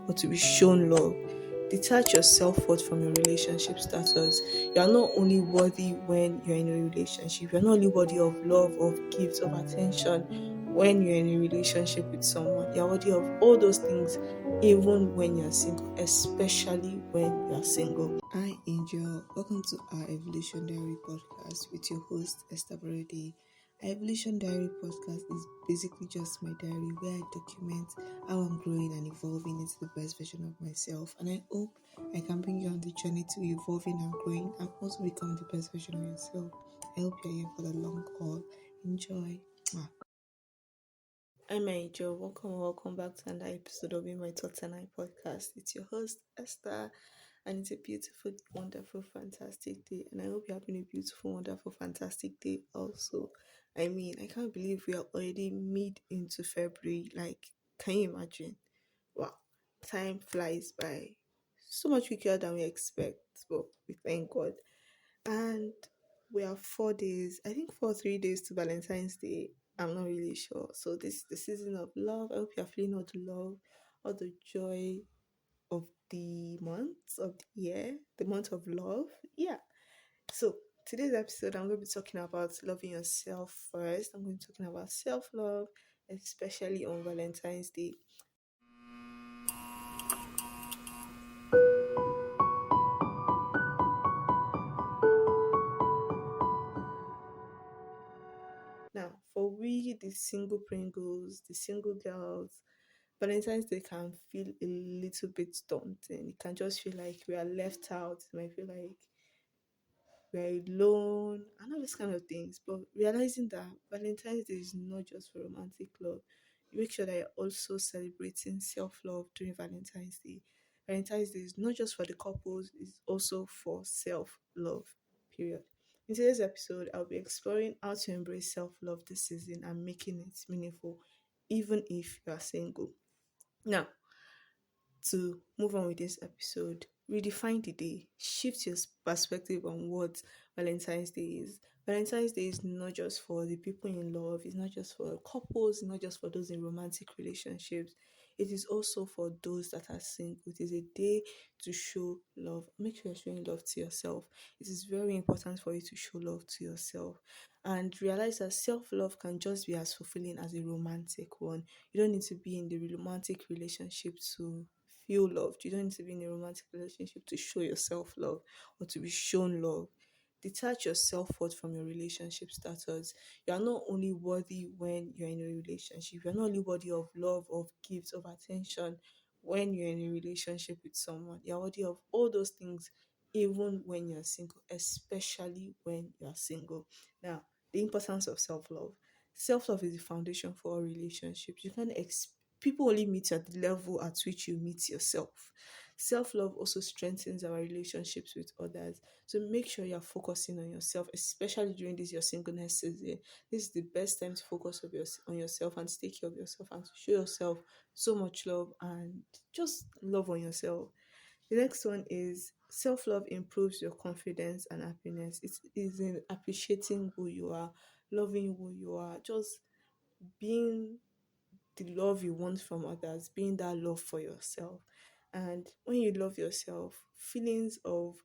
or to be shown love. Detach your self-worth from your relationship status. You are not only worthy when you're in a relationship, you're not only worthy of love, of gifts, of attention when you're in a relationship with someone. You're worthy of all those things even when you're single, especially when you're single. Hi, Angel. Welcome to our Evolution Diary podcast with your host, Esther Brody. Our Evolution Diary podcast is basically just my diary where I document how I'm growing and evolving into the best version of myself. And I hope I can bring you on the journey to evolving and growing and also become the best version of yourself. I hope you're here for the long haul. Enjoy. Mwah. I'm Angel. Welcome back to another episode of In My Thoughts and I podcast. It's your host, Esther, and it's a beautiful, wonderful, fantastic day. And I hope you're having a beautiful, wonderful, fantastic day also. I can't believe we are already mid into February. Like, can you imagine? Wow, time flies by so much quicker than we expect, but we thank God. And we have 4 days, I think 3 days to Valentine's Day. I'm not really sure. So this is the season of love. I hope you're feeling all the love, all the joy of the month of the year, the month of love. Yeah. So today's episode, I'm going to be talking about loving yourself first. I'm going to be talking about self-love, especially on Valentine's Day. Now, for we, the single Pringles, the single girls, Valentine's Day can feel a little bit daunting. It can just feel like we are left out. It might feel like we're alone and all these kind of things. But realizing that Valentine's Day is not just for romantic love, you make sure that you're also celebrating self love during Valentine's Day. Valentine's Day is not just for the couples, it's also for self love, period. In today's episode, I'll be exploring how to embrace self love this season and making it meaningful, even if you are single. Now, to move on with this episode, redefine the day, shift your perspective on what Valentine's Day is. Valentine's Day is not just for the people in love, it's not just for couples, it's not just for those in romantic relationships. It is also for those that are single. It is a day to show love. Make sure you're showing love to yourself. It is very important for you to show love to yourself and realize that self love can just be as fulfilling as a romantic one. You don't need to be in the romantic relationship to feel loved. You don't need to be in a romantic relationship to show yourself love or to be shown love. Detach your self worth from your relationship status. You are not only worthy when you're in a relationship, you're not only worthy of love, of gifts, of attention when you're in a relationship with someone. You're worthy of all those things even when you're single, especially when you're single. Now, the importance of self love. Self love is the foundation for all relationships. You can't people only meet you at the level at which you meet yourself. Self love also strengthens our relationships with others. So make sure you're focusing on yourself, especially during this your singleness season. This is the best time to focus on yourself and to take care of yourself and to show yourself so much love and just love on yourself. The next one is self love improves your confidence and happiness. It is in appreciating who you are, loving who you are, just being the love you want from others, being that love for yourself. And when you love yourself, feelings of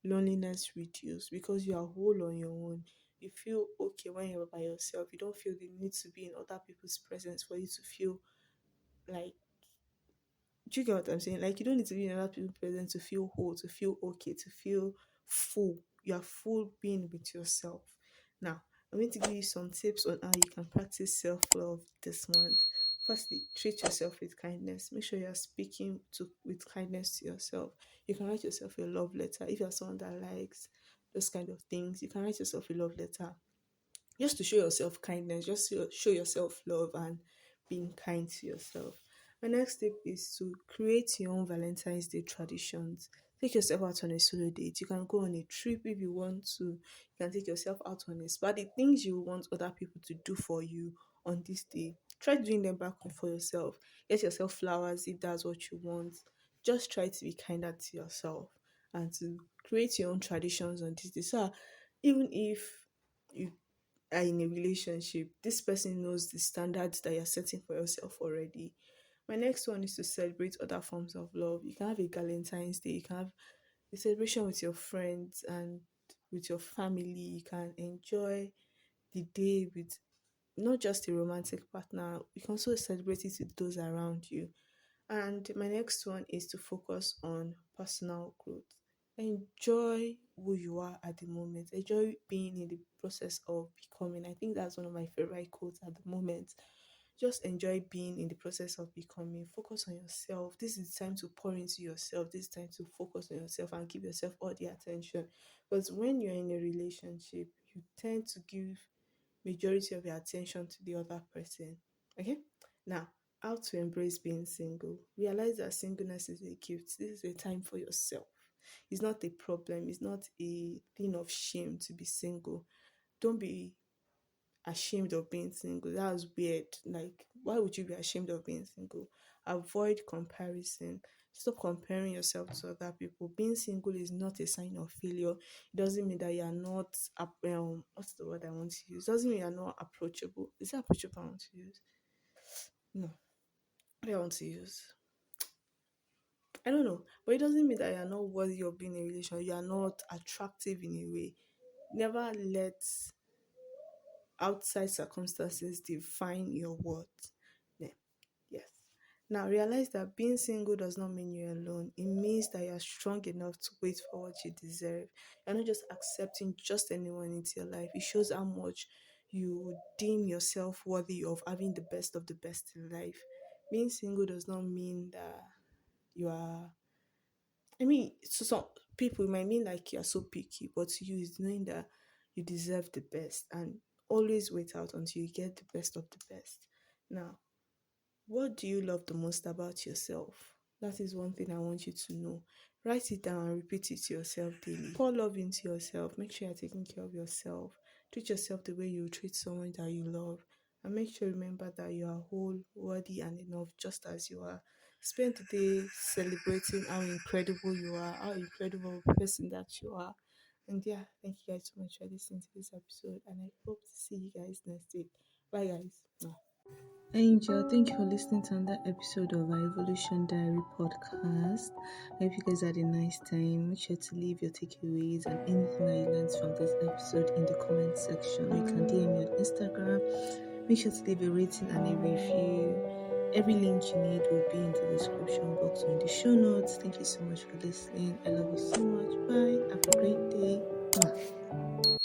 loneliness reduce because you are whole on your own. You feel okay when you're by yourself. You don't feel the need to be in other people's presence for you to feel like, do you get what I'm saying? Like, you don't need to be in other people's presence to feel whole, to feel okay, to feel full. You are full being with yourself. Now, I'm going to give you some tips on how you can practice self love this month. Firstly, treat yourself with kindness. Make sure you are speaking with kindness to yourself. You can write yourself a love letter. If you're someone that likes those kind of things, you can write yourself a love letter just to show yourself kindness, just to show yourself love and being kind to yourself. My next tip is to create your own Valentine's Day traditions. Take yourself out on a solo date. You can go on a trip if you want to. You can take yourself out on a spa. The things you want other people to do for you on this day, try doing them back home for yourself. Get yourself flowers if that's what you want. Just try to be kinder to yourself and to create your own traditions on this day. So even if you are in a relationship, this person knows the standards that you're setting for yourself already. My next one is to celebrate other forms of love. You can have a Valentine's Day, you can have a celebration with your friends and with your family. You can enjoy the day with not just a romantic partner, you can also celebrate it with those around you. And my next one is to focus on personal growth. Enjoy who you are at the moment. Enjoy being in the process of becoming. I think that's one of my favorite quotes at the moment. Just enjoy being in the process of becoming. Focus on yourself. This is time to pour into yourself. This is time to focus on yourself and give yourself all the attention. Because when you're in a relationship, you tend to give majority of your attention to the other person. Okay? Now, how to embrace being single. Realize that singleness is a gift. This is a time for yourself. It's not a problem. It's not a thing of shame to be single. Don't be ashamed of being single. That's weird. Like, why would you be ashamed of being single? Avoid comparison. Stop comparing yourself to other people. Being single is not a sign of failure. It doesn't mean that you are not what's the word I want to use? It doesn't mean you are not approachable. Is it approachable I want to use? No. What do I want to use? I don't know. But it doesn't mean that you are not worthy of being in a relation. You are not attractive in a way. Never let outside circumstances define your worth. Yeah. Yes. Now realize that being single does not mean you're alone. It means that you're strong enough to wait for what you deserve. You're not just accepting just anyone into your life. It shows how much you deem yourself worthy of having the best of the best in life. Being single does not mean that you are, I mean, to some people it might mean like you're so picky, but to you it's knowing that you deserve the best and always wait out until you get the best of the best. Now, what do you love the most about yourself? That is one thing I want you to know. Write it down and repeat it to yourself daily. Pour love into yourself. Make sure you're taking care of yourself. Treat yourself the way you treat someone that you love. And make sure you remember that you are whole, worthy, and enough just as you are. Spend the day celebrating how incredible you are, how incredible a person that you are. And yeah, thank you guys so much for listening to this episode. And I hope to see you guys next week. Bye, guys. Angel, thank you for listening to another episode of our Evolution Diary podcast. I hope you guys had a nice time. Make sure to leave your takeaways and anything that you learned from this episode in the comment section. You can DM me on Instagram. Make sure to leave a rating and a review. Every link you need will be in the description box or in the show notes. Thank you so much for listening. I love you so much. Bye. Have a great day. Mwah.